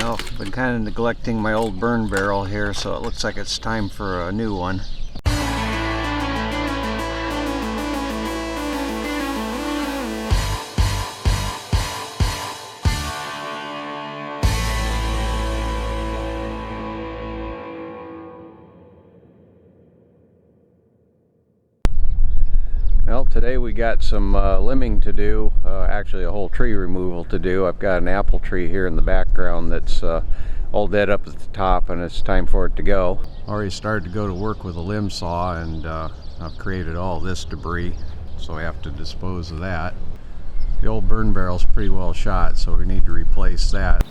Well, I've been kind of neglecting my old burn barrel here, so it looks like it's time for a new one. Well, today we got some limbing to do, actually a whole tree removal to do. I've got an apple tree here in the background that's all dead up at the top, and it's time for it to go. Already started to go to work with a limb saw, and I've created all this debris, so I have to dispose of that. The old burn barrel's pretty well shot, so we need to replace that.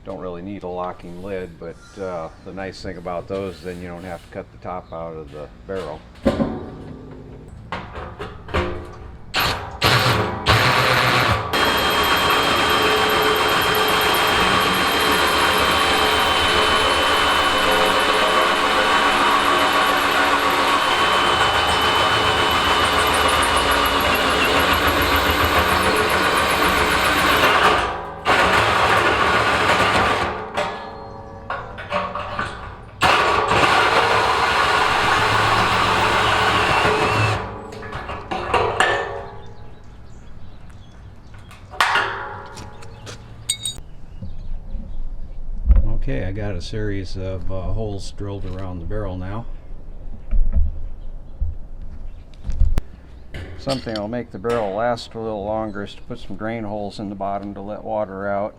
Don't really need a locking lid, but the nice thing about those, then you don't have to cut the top out of the barrel. Okay, I got a series of holes drilled around the barrel now. Something that'll make the barrel last a little longer is to put some drain holes in the bottom to let water out.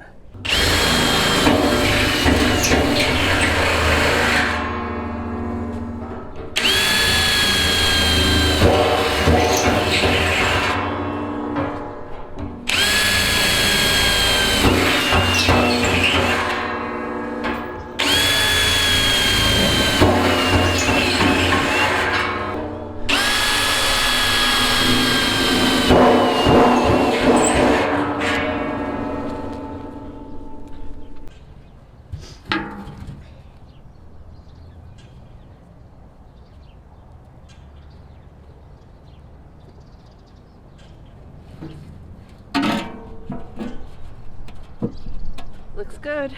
Looks good.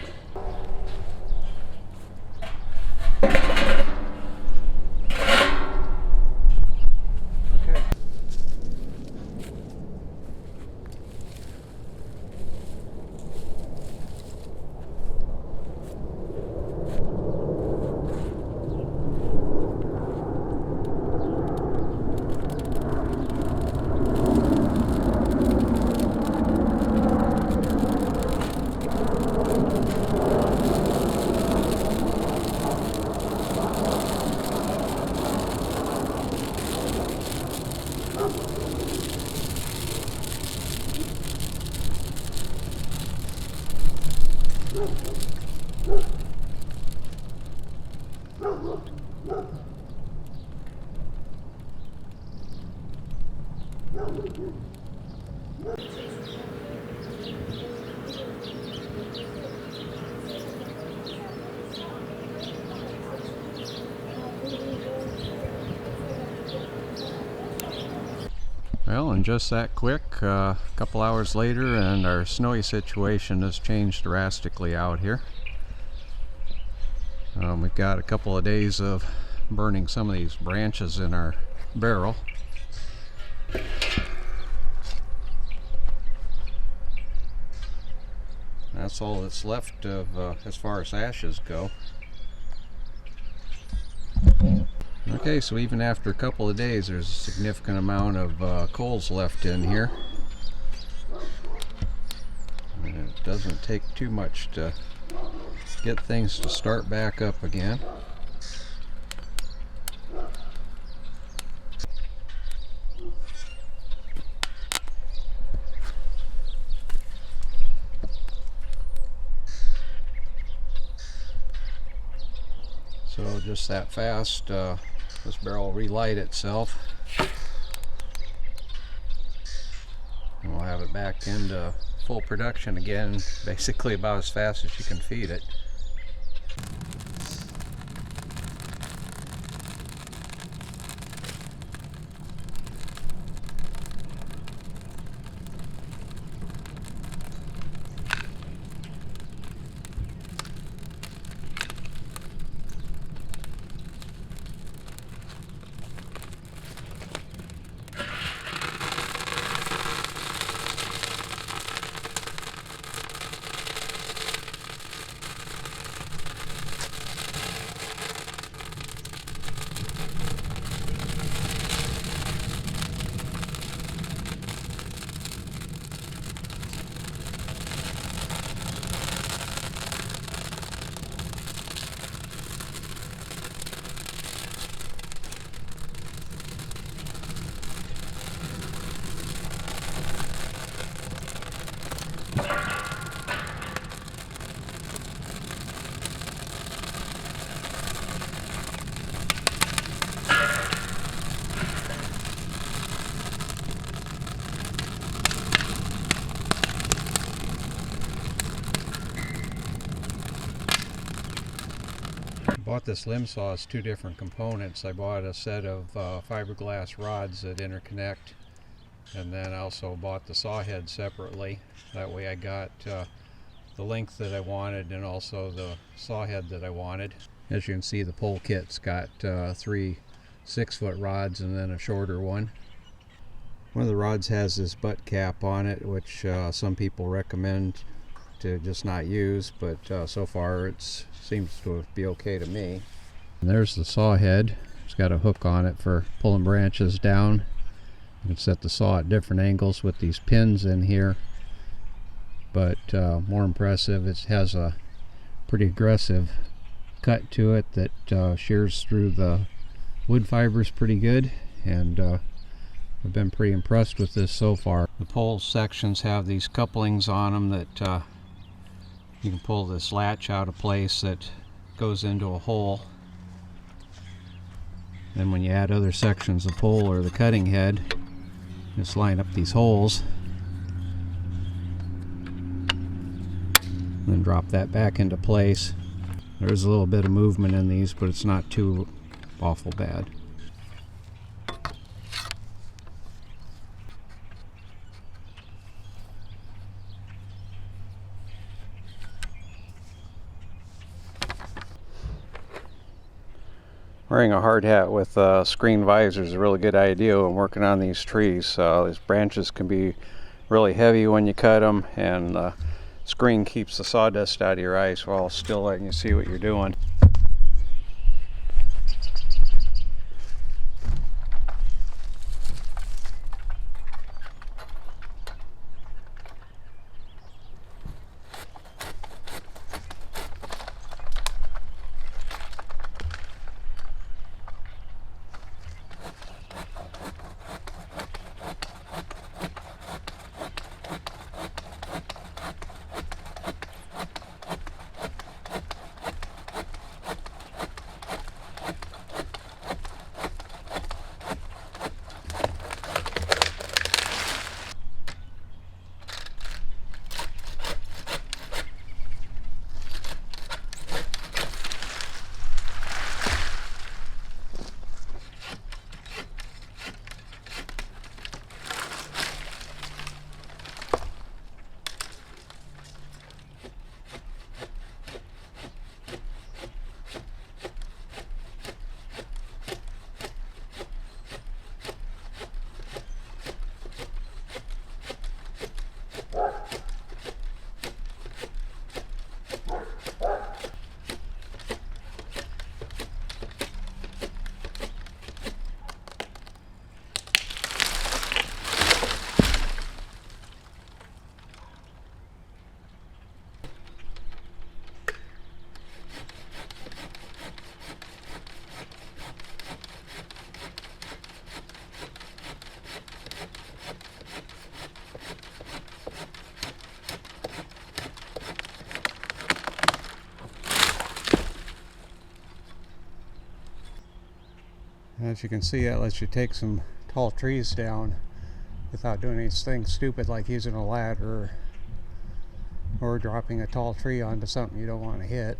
Okay. Well, and just that quick, a couple hours later, and our snowy situation has changed drastically out here. We've got a couple of days of burning some of these branches in our barrel. That's all that's left of as far as ashes go. Okay, so even after a couple of days, there's a significant amount of coals left in here. And it doesn't take too much to get things to start back up again. go just that fast, this barrel will relight itself. And we'll have it back into full production again, basically about as fast as you can feed it. Bought this limb saw as two different components. I bought a set of fiberglass rods that interconnect, and then I also bought the saw head separately. That way I got the length that I wanted and also the saw head that I wanted. As you can see, the pole kit's got 3 6-foot rods and then a shorter one. One of the rods has this butt cap on it, which some people recommend to just not use, but so far it seems to be okay to me. And there's the saw head. It's got a hook on it for pulling branches down. You can set the saw at different angles with these pins in here, but more impressive, it has a pretty aggressive cut to it that shears through the wood fibers pretty good, and I've been pretty impressed with this so far. The pole sections have these couplings on them that you can pull this latch out of place that goes into a hole. Then when you add other sections of pole or the cutting head, just line up these holes and then drop that back into place. There's a little bit of movement in these, but it's not too awful bad. Wearing a hard hat with screen visor is a really good idea when working on these trees. These branches can be really heavy when you cut them, and the screen keeps the sawdust out of your eyes while still letting you see what you're doing. As you can see, that lets you take some tall trees down without doing anything stupid like using a ladder or dropping a tall tree onto something you don't want to hit.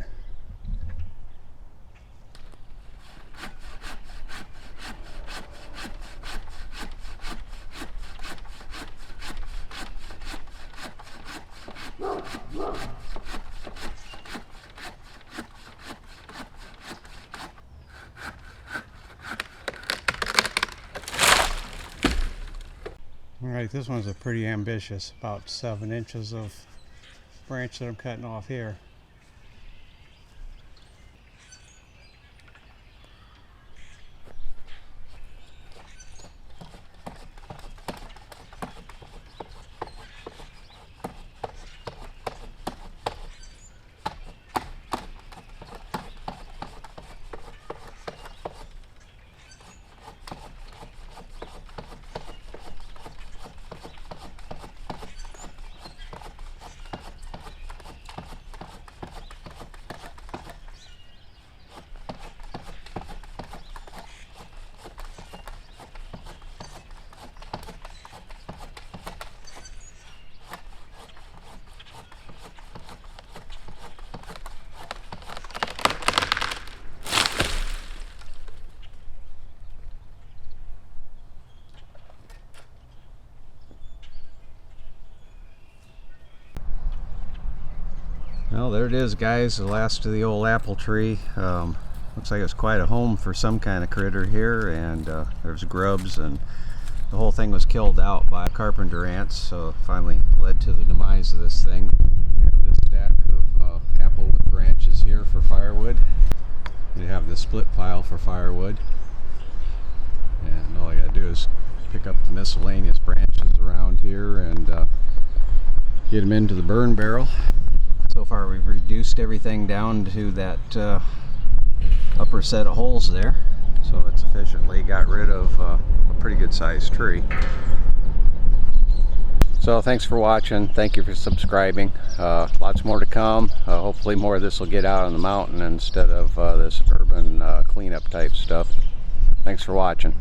Alright, this one's a pretty ambitious, about 7 inches of branch that I'm cutting off here. Well, there it is, guys, the last of the old apple tree. Looks like it's quite a home for some kind of critter here, and there's grubs, and the whole thing was killed out by carpenter ants, so it finally led to the demise of this thing. We have this stack of applewood branches here for firewood. We have the split pile for firewood, and all I gotta do is pick up the miscellaneous branches around here and get them into the burn barrel. So far we've reduced everything down to that upper set of holes there, so it's efficiently got rid of a pretty good sized tree. So thanks for watching, thank you for subscribing. Lots more to come. Hopefully more of this will get out on the mountain instead of this urban cleanup type stuff. Thanks for watching.